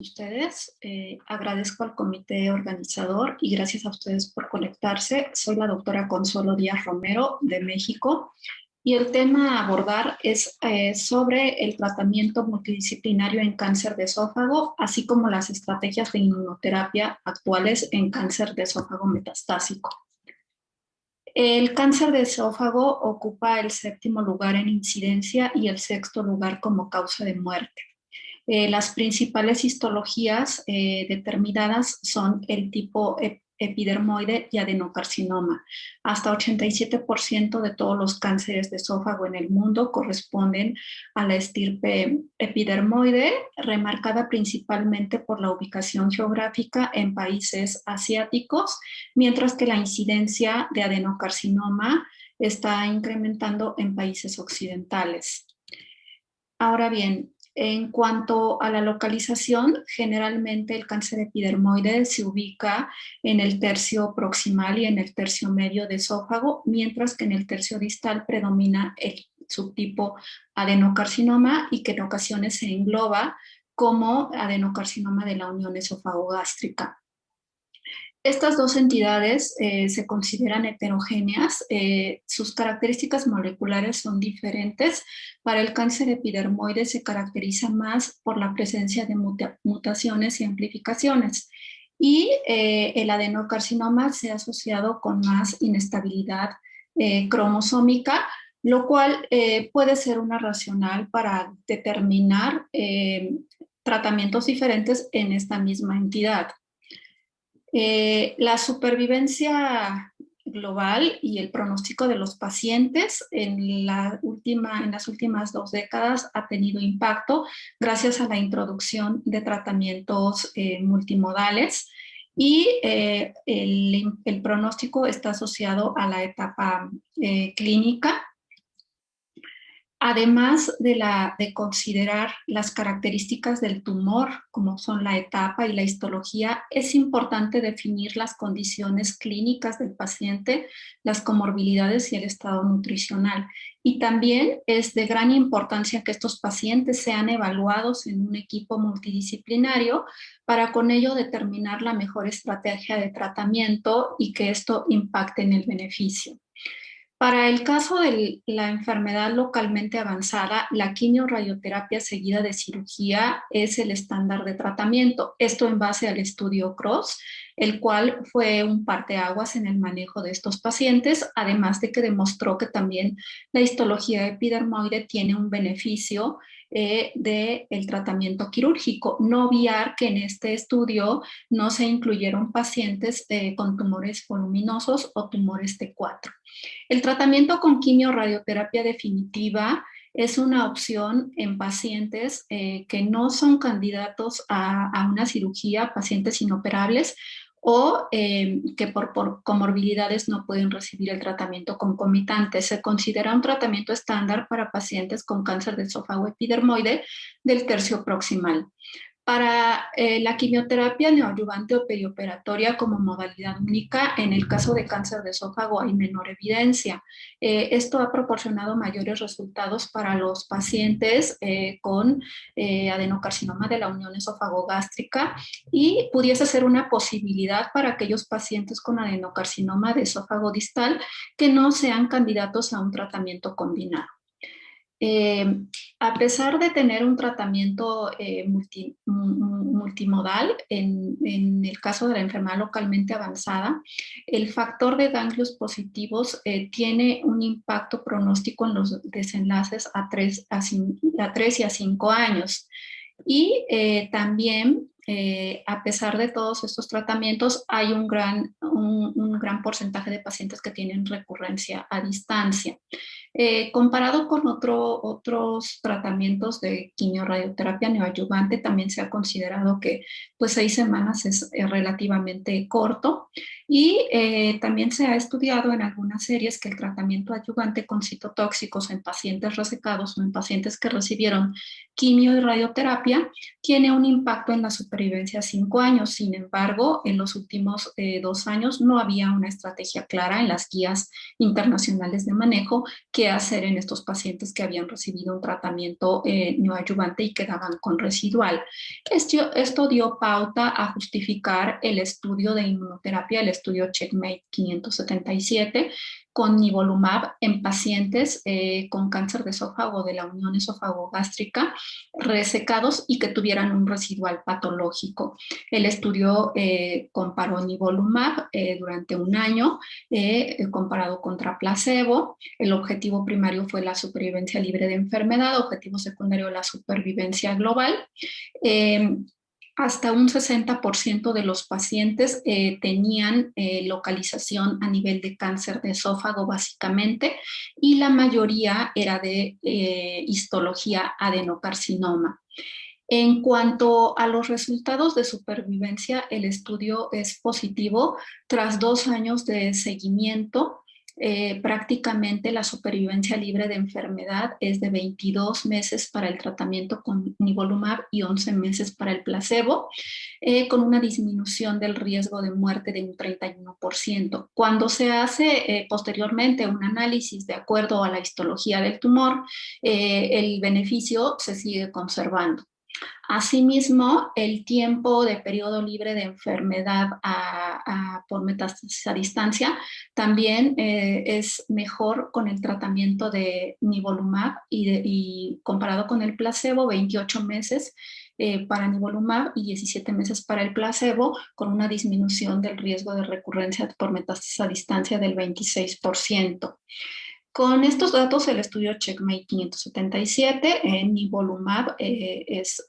ustedes. Agradezco al comité organizador y gracias a ustedes por conectarse. Soy la doctora Consuelo Díaz Romero de México y el tema a abordar es sobre el tratamiento multidisciplinario en cáncer de esófago, así como las estrategias de inmunoterapia actuales en cáncer de esófago metastásico. El cáncer de esófago ocupa el 7º lugar en incidencia y el 6º lugar como causa de muerte. Las principales histologías determinadas son el tipo epidermoide y adenocarcinoma. Hasta 87% de todos los cánceres de esófago en el mundo corresponden a la estirpe epidermoide, remarcada principalmente por la ubicación geográfica en países asiáticos, mientras que la incidencia de adenocarcinoma está incrementando en países occidentales. Ahora bien, en cuanto a la localización, generalmente el cáncer epidermoide se ubica en el tercio proximal y en el tercio medio de esófago, mientras que en el tercio distal predomina el subtipo adenocarcinoma y que en ocasiones se engloba como adenocarcinoma de la unión esofagogástrica. Estas dos entidades se consideran heterogéneas, sus características moleculares son diferentes. Para el cáncer epidermoide se caracteriza más por la presencia de mutaciones y amplificaciones. Y el adenocarcinoma se ha asociado con más inestabilidad cromosómica, lo cual puede ser una racional para determinar tratamientos diferentes en esta misma entidad. La supervivencia global y el pronóstico de los pacientes en las últimas 2 décadas ha tenido impacto gracias a la introducción de tratamientos multimodales y el pronóstico está asociado a la etapa clínica. Además de considerar las características del tumor, como son la etapa y la histología, es importante definir las condiciones clínicas del paciente, las comorbilidades y el estado nutricional. Y también es de gran importancia que estos pacientes sean evaluados en un equipo multidisciplinario para con ello determinar la mejor estrategia de tratamiento y que esto impacte en el beneficio. Para el caso de la enfermedad localmente avanzada, la quimio-radioterapia seguida de cirugía es el estándar de tratamiento. Esto en base al estudio CROSS, el cual fue un parteaguas en el manejo de estos pacientes, además de que demostró que también la histología epidermoide tiene un beneficio del tratamiento quirúrgico. No obviar que en este estudio no se incluyeron pacientes con tumores voluminosos o tumores T4. El tratamiento con quimio-radioterapia definitiva es una opción en pacientes que no son candidatos a una cirugía, pacientes inoperables o que por comorbilidades no pueden recibir el tratamiento concomitante. Se considera un tratamiento estándar para pacientes con cáncer de esófago epidermoide del tercio proximal. Para la quimioterapia neoadyuvante o perioperatoria como modalidad única, en el caso de cáncer de esófago hay menor evidencia. Esto ha proporcionado mayores resultados para los pacientes con adenocarcinoma de la unión esofagogástrica y pudiese ser una posibilidad para aquellos pacientes con adenocarcinoma de esófago distal que no sean candidatos a un tratamiento combinado. A pesar de tener un tratamiento multimodal, en el caso de la enfermedad localmente avanzada, el factor de ganglios positivos tiene un impacto pronóstico en los desenlaces a 3 y a 5 años. Y también, a pesar de todos estos tratamientos, hay un gran porcentaje de pacientes que tienen recurrencia a distancia. Comparado con otros tratamientos de quimio-radioterapia neoadyuvante, también se ha considerado que pues 6 semanas es relativamente corto y también se ha estudiado en algunas series que el tratamiento adyuvante con citotóxicos en pacientes resecados o en pacientes que recibieron quimio y radioterapia tiene un impacto en la supervivencia a 5 años. Sin embargo, en los últimos 2 años no había una estrategia clara en las guías internacionales de manejo que qué hacer en estos pacientes que habían recibido un tratamiento neoadyuvante y quedaban con residual. Esto dio pauta a justificar el estudio de inmunoterapia, el estudio CheckMate 577, con nivolumab en pacientes con cáncer de esófago de la unión esófago-gástrica resecados y que tuvieran un residual patológico. El estudio comparó nivolumab durante un año, comparado contra placebo. El objetivo primario fue la supervivencia libre de enfermedad, objetivo secundario la supervivencia global. Eh, Hasta un 60% de los pacientes tenían localización a nivel de cáncer de esófago básicamente, y la mayoría era de histología adenocarcinoma. En cuanto a los resultados de supervivencia, el estudio es positivo. Tras 2 años de seguimiento, prácticamente la supervivencia libre de enfermedad es de 22 meses para el tratamiento con nivolumab y 11 meses para el placebo, con una disminución del riesgo de muerte de un 31%. Cuando se hace posteriormente un análisis de acuerdo a la histología del tumor, el beneficio se sigue conservando. Asimismo, el tiempo de periodo libre de enfermedad por metástasis a distancia también es mejor con el tratamiento de nivolumab y comparado con el placebo, 28 meses para nivolumab y 17 meses para el placebo, con una disminución del riesgo de recurrencia por metástasis a distancia del 26%. Con estos datos, el estudio CheckMate 577 en nivolumab es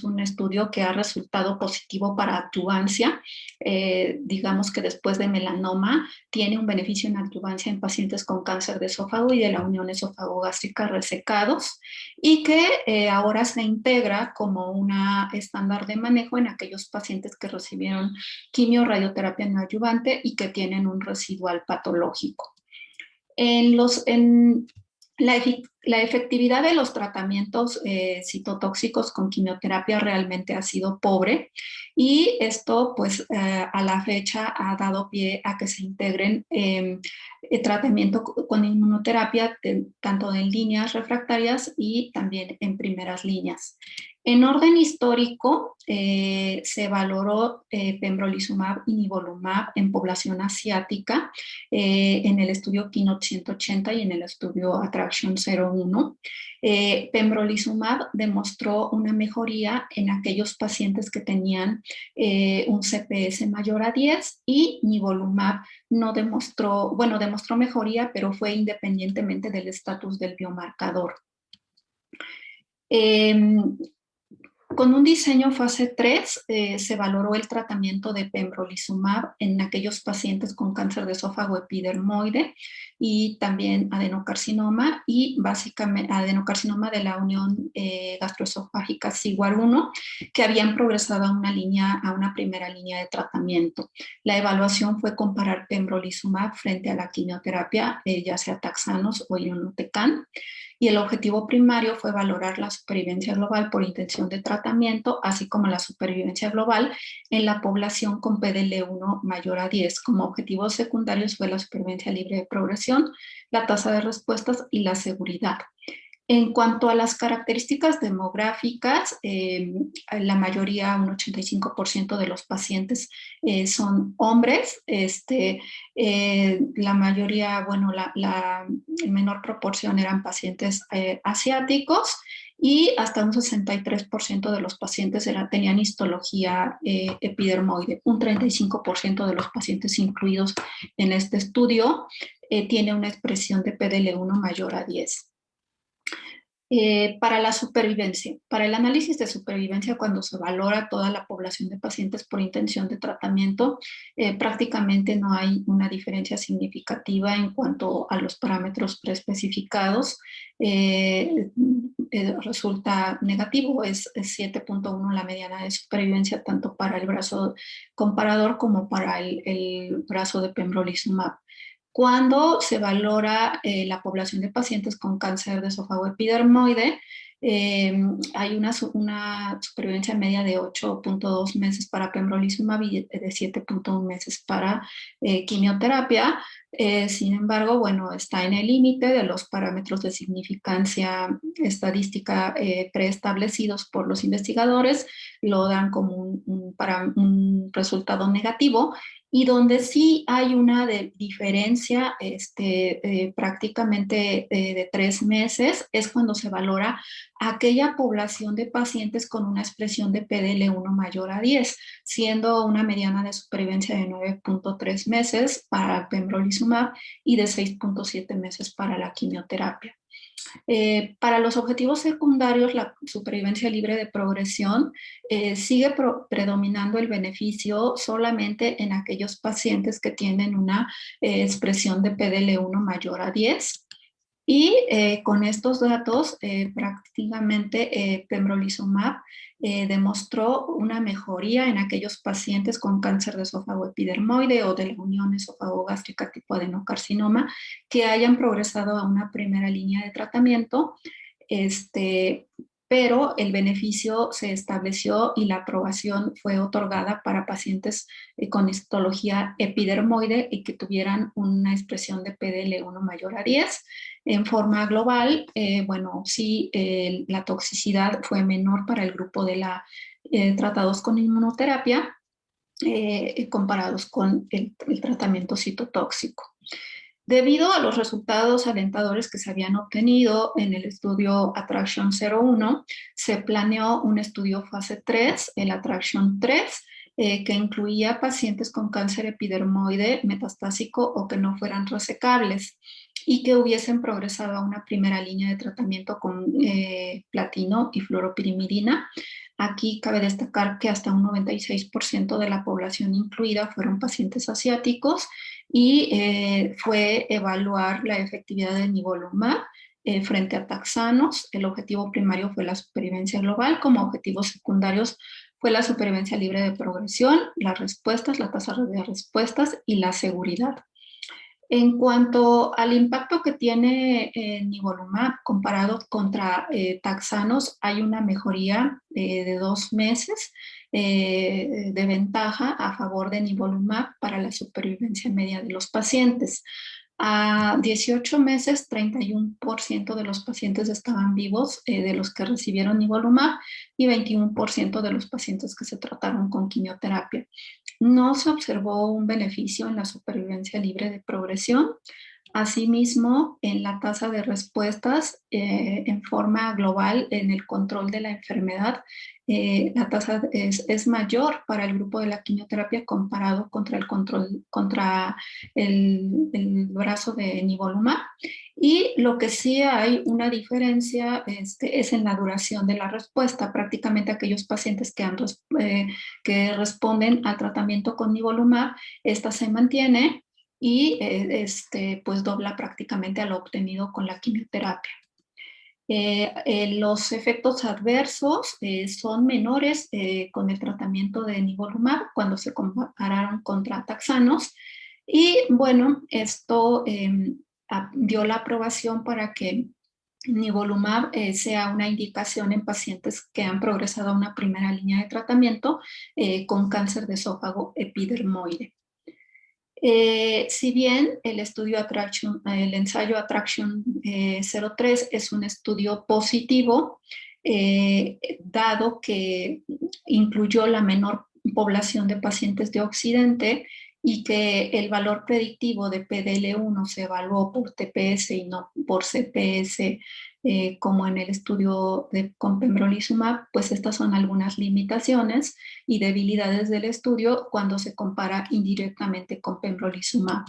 un estudio que ha resultado positivo para adyuvancia. Digamos que después de melanoma tiene un beneficio en adyuvancia en pacientes con cáncer de esófago y de la unión esófago-gástrica resecados, y que ahora se integra como una estándar de manejo en aquellos pacientes que recibieron quimio radioterapia neoadyuvante y que tienen un residual patológico. La efectividad de los tratamientos citotóxicos con quimioterapia realmente ha sido pobre, y esto pues a la fecha ha dado pie a que se integren tratamiento con inmunoterapia tanto en líneas refractarias y también en primeras líneas. En orden histórico, se valoró pembrolizumab y nivolumab en población asiática en el estudio Keynote 180 y en el estudio Attraction 01. Pembrolizumab demostró una mejoría en aquellos pacientes que tenían un CPS mayor a 10, y nivolumab no demostró, bueno, demostró mejoría, pero fue independientemente del estatus del biomarcador. Con un diseño fase 3 se valoró el tratamiento de pembrolizumab en aquellos pacientes con cáncer de esófago epidermoide y también adenocarcinoma, y básicamente adenocarcinoma de la unión gastroesofágica SIGWAR1, que habían progresado a una primera línea de tratamiento. La evaluación fue comparar pembrolizumab frente a la quimioterapia, ya sea taxanos o irinotecan, y el objetivo primario fue valorar la supervivencia global por intención de tratamiento, así como la supervivencia global en la población con PDL1 mayor a 10. Como objetivos secundarios fue la supervivencia libre de progresión, la tasa de respuestas y la seguridad. En cuanto a las características demográficas, la mayoría, un 85% de los pacientes son hombres. La mayoría, bueno, la menor proporción eran pacientes asiáticos, y hasta un 63% de los pacientes tenían histología epidermoide. Un 35% de los pacientes incluidos en este estudio tiene una expresión de PDL1 mayor a 10. Para la supervivencia, para el análisis de supervivencia, cuando se valora toda la población de pacientes por intención de tratamiento, prácticamente no hay una diferencia significativa en cuanto a los parámetros preespecificados. Resulta negativo, es 7.1 la mediana de supervivencia, tanto para el brazo comparador como para el brazo de pembrolizumab. Cuando se valora la población de pacientes con cáncer de esófago epidermoide, hay una supervivencia media de 8.2 meses para pembrolizumab y de 7.1 meses para quimioterapia. Sin embargo, bueno, está en el límite de los parámetros de significancia estadística preestablecidos por los investigadores, lo dan como un resultado negativo, y donde sí hay una diferencia prácticamente de 3 meses es cuando se valora aquella población de pacientes con una expresión de PDL1 mayor a 10, siendo una mediana de supervivencia de 9.3 meses para pembrolizumab y de 6.7 meses para la quimioterapia. Para los objetivos secundarios, la supervivencia libre de progresión sigue predominando el beneficio solamente en aquellos pacientes que tienen una expresión de PDL1 mayor a 10. Y con estos datos, prácticamente pembrolizumab demostró una mejoría en aquellos pacientes con cáncer de esófago epidermoide o de la unión esófago-gástrica tipo adenocarcinoma que hayan progresado a una primera línea de tratamiento, este, pero el beneficio se estableció y la aprobación fue otorgada para pacientes con histología epidermoide y que tuvieran una expresión de PDL1 mayor a 10. En forma global, bueno, sí, la toxicidad fue menor para el grupo de la tratados con inmunoterapia comparados con el tratamiento citotóxico. Debido a los resultados alentadores que se habían obtenido en el estudio Attraction 01, se planeó un estudio fase 3, el Attraction 3, que incluía pacientes con cáncer epidermoide metastásico o que no fueran resecables y que hubiesen progresado a una primera línea de tratamiento con platino y fluoropirimidina. Aquí cabe destacar que hasta un 96% de la población incluida fueron pacientes asiáticos y fue evaluar la efectividad del nivolumab frente a taxanos. El objetivo primario fue la supervivencia global, como objetivos secundarios fue la supervivencia libre de progresión, las respuestas, la tasa de respuestas y la seguridad. En cuanto al impacto que tiene nivolumab comparado contra taxanos, hay una mejoría de 2 meses de ventaja a favor de nivolumab para la supervivencia media de los pacientes. A 18 meses, 31% de los pacientes estaban vivos de los que recibieron nivolumab y 21% de los pacientes que se trataron con quimioterapia. No se observó un beneficio en la supervivencia libre de progresión. Asimismo, en la tasa de respuestas en forma global en el control de la enfermedad, la tasa es mayor para el grupo de la quimioterapia comparado contra el control, contra el brazo de nivolumab. Y lo que sí hay una diferencia es en la duración de la respuesta. Prácticamente aquellos pacientes que responden al tratamiento con nivolumab, esta se mantiene y pues dobla prácticamente a lo obtenido con la quimioterapia. Los efectos adversos son menores con el tratamiento de nivolumab cuando se compararon contra taxanos y bueno, esto dio la aprobación para que nivolumab sea una indicación en pacientes que han progresado a una primera línea de tratamiento con cáncer de esófago epidermoide. Si bien el ensayo Attraction 03 es un estudio positivo, dado que incluyó la menor población de pacientes de Occidente y que el valor predictivo de PDL1 se evaluó por TPS y no por CPS, como en el estudio con pembrolizumab, pues estas son algunas limitaciones y debilidades del estudio cuando se compara indirectamente con pembrolizumab.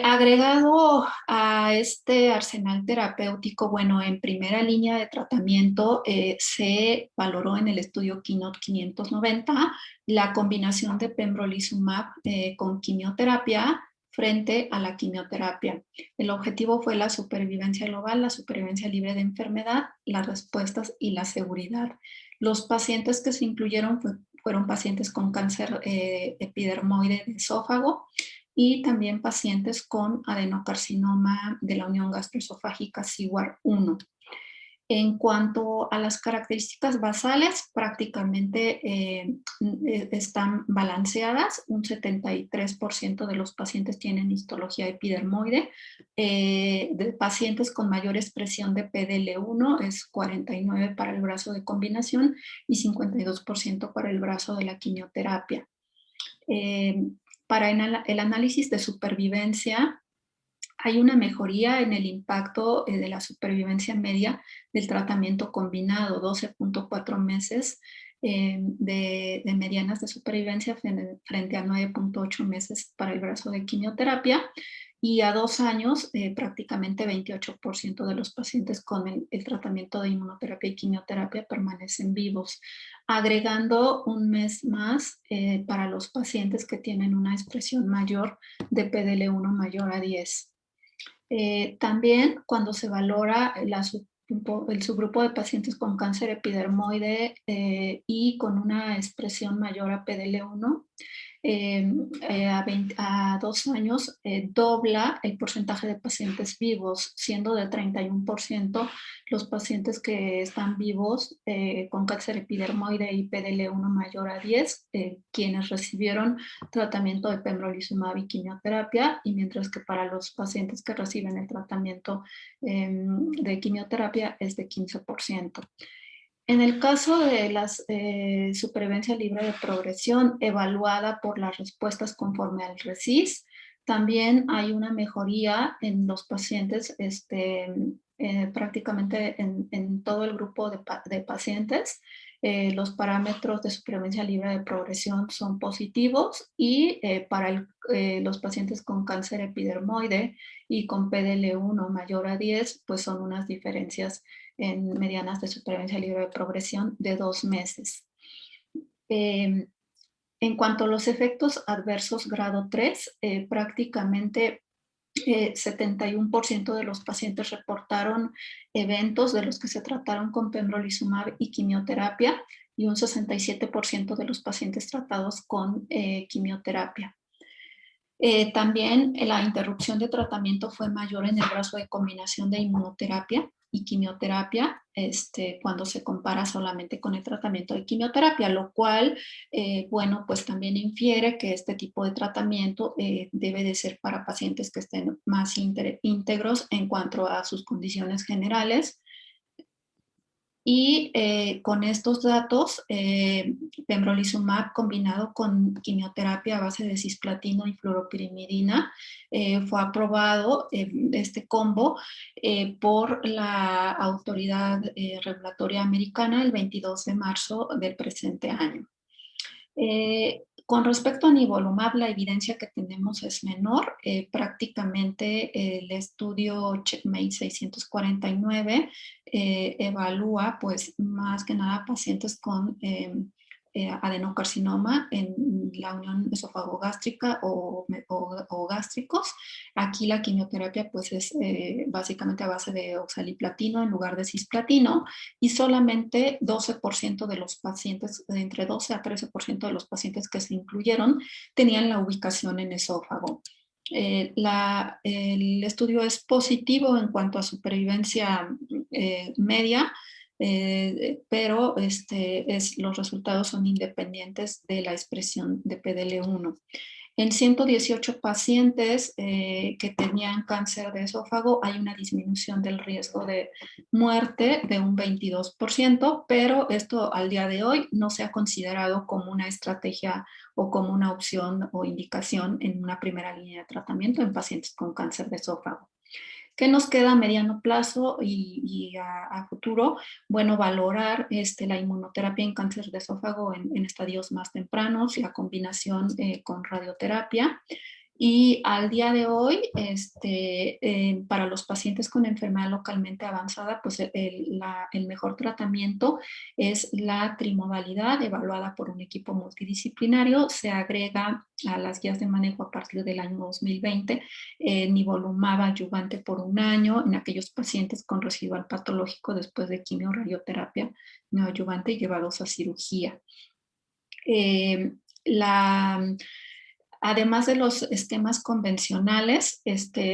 Agregado a este arsenal terapéutico, bueno, en primera línea de tratamiento se valoró en el estudio Keynote 590 la combinación de pembrolizumab con quimioterapia frente a la quimioterapia. El objetivo fue la supervivencia global, la supervivencia libre de enfermedad, las respuestas y la seguridad. Los pacientes que se incluyeron fueron pacientes con cáncer epidermoide de esófago y también pacientes con adenocarcinoma de la unión gastroesofágica SIWAR 1. En cuanto a las características basales, prácticamente están balanceadas. Un 73% de los pacientes tienen histología epidermoide. De pacientes con mayor expresión de PDL1 es 49% para el brazo de combinación y 52% para el brazo de la quimioterapia. Para el análisis de supervivencia, hay una mejoría en el impacto de la supervivencia media del tratamiento combinado, 12.4 meses de medianas de supervivencia frente a 9.8 meses para el brazo de quimioterapia, y a 2 años prácticamente 28% de los pacientes con el tratamiento de inmunoterapia y quimioterapia permanecen vivos, agregando un mes más para los pacientes que tienen una expresión mayor de PDL1 mayor a 10. También cuando se valora el subgrupo de pacientes con cáncer epidermoide y con una expresión mayor a PDL1, a 2 años dobla el porcentaje de pacientes vivos, siendo de 31% los pacientes que están vivos con cáncer epidermoide y PDL1 mayor a 10, quienes recibieron tratamiento de pembrolizumab y quimioterapia, y mientras que para los pacientes que reciben el tratamiento de quimioterapia es de 15%. En el caso de la supervivencia libre de progresión evaluada por las respuestas conforme al RECIST, también hay una mejoría en los pacientes, prácticamente en todo el grupo de pacientes. Los parámetros de supervivencia libre de progresión son positivos, y para los pacientes con cáncer epidermoide y con PDL1 mayor a 10, pues son unas diferencias en medianas de supervivencia libre de progresión de 2 meses. En cuanto a los efectos adversos grado 3, prácticamente 71% de los pacientes reportaron eventos de los que se trataron con pembrolizumab y quimioterapia, y un 67% de los pacientes tratados con quimioterapia. También la interrupción de tratamiento fue mayor en el brazo de combinación de inmunoterapia y quimioterapia, cuando se compara solamente con el tratamiento de quimioterapia, lo cual, bueno, pues también infiere que este tipo de tratamiento debe de ser para pacientes que estén más íntegros en cuanto a sus condiciones generales. Y con estos datos, pembrolizumab combinado con quimioterapia a base de cisplatino y fluoropirimidina fue aprobado este combo por la autoridad regulatoria americana el 22 de marzo del presente año. Con respecto a nivolumab, la evidencia que tenemos es menor. Prácticamente el estudio Checkmate 649 evalúa, pues, más que nada pacientes con adenocarcinoma en la unión esofagogástrica o gástricos. Aquí la quimioterapia, pues, es básicamente a base de oxaliplatino en lugar de cisplatino, y solamente 12% de los pacientes, entre 12 a 13% de los pacientes que se incluyeron, tenían la ubicación en esófago. El estudio es positivo en cuanto a supervivencia media, pero los resultados son independientes de la expresión de PDL1. En 118 pacientes que tenían cáncer de esófago hay una disminución del riesgo de muerte de un 22%, pero esto al día de hoy no se ha considerado como una estrategia o como una opción o indicación en una primera línea de tratamiento en pacientes con cáncer de esófago. ¿Qué nos queda a mediano plazo y a futuro? Bueno, valorar la inmunoterapia en cáncer de esófago en estadios más tempranos, la combinación con radioterapia. Y al día de hoy, para los pacientes con enfermedad localmente avanzada, pues el mejor tratamiento es la trimodalidad evaluada por un equipo multidisciplinario. Se agrega a las guías de manejo a partir del año 2020 nivolumab adyuvante por 1 año en aquellos pacientes con residual patológico después de quimio-radioterapia neoadyuvante y llevados a cirugía. La Además de los esquemas convencionales,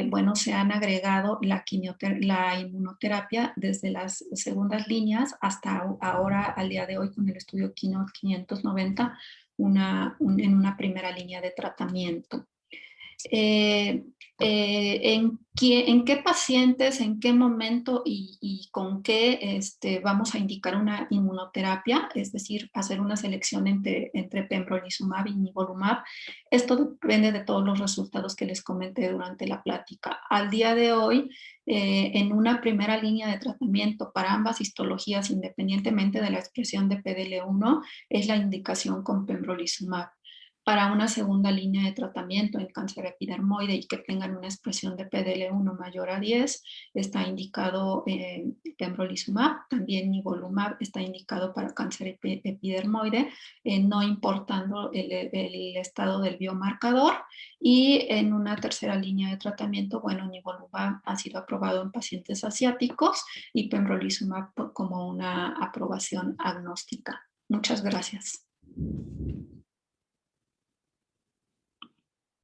bueno, se han agregado la inmunoterapia desde las segundas líneas hasta ahora, al día de hoy, con el estudio Keynote 590, en una primera línea de tratamiento. eh, en qué pacientes, en qué momento y con qué vamos a indicar una inmunoterapia, es decir, hacer una selección entre pembrolizumab y nivolumab. Esto depende de todos los resultados que les comenté durante la plática. Al día de hoy, en una primera línea de tratamiento para ambas histologías, independientemente de la expresión de PDL1, es la indicación con pembrolizumab. Para una segunda línea de tratamiento en cáncer epidermoide y que tengan una expresión de PDL1 mayor a 10, está indicado pembrolizumab, también nivolumab está indicado para cáncer epidermoide, no importando el estado del biomarcador. Y en una tercera línea de tratamiento, bueno, nivolumab ha sido aprobado en pacientes asiáticos y pembrolizumab como una aprobación agnóstica. Muchas gracias.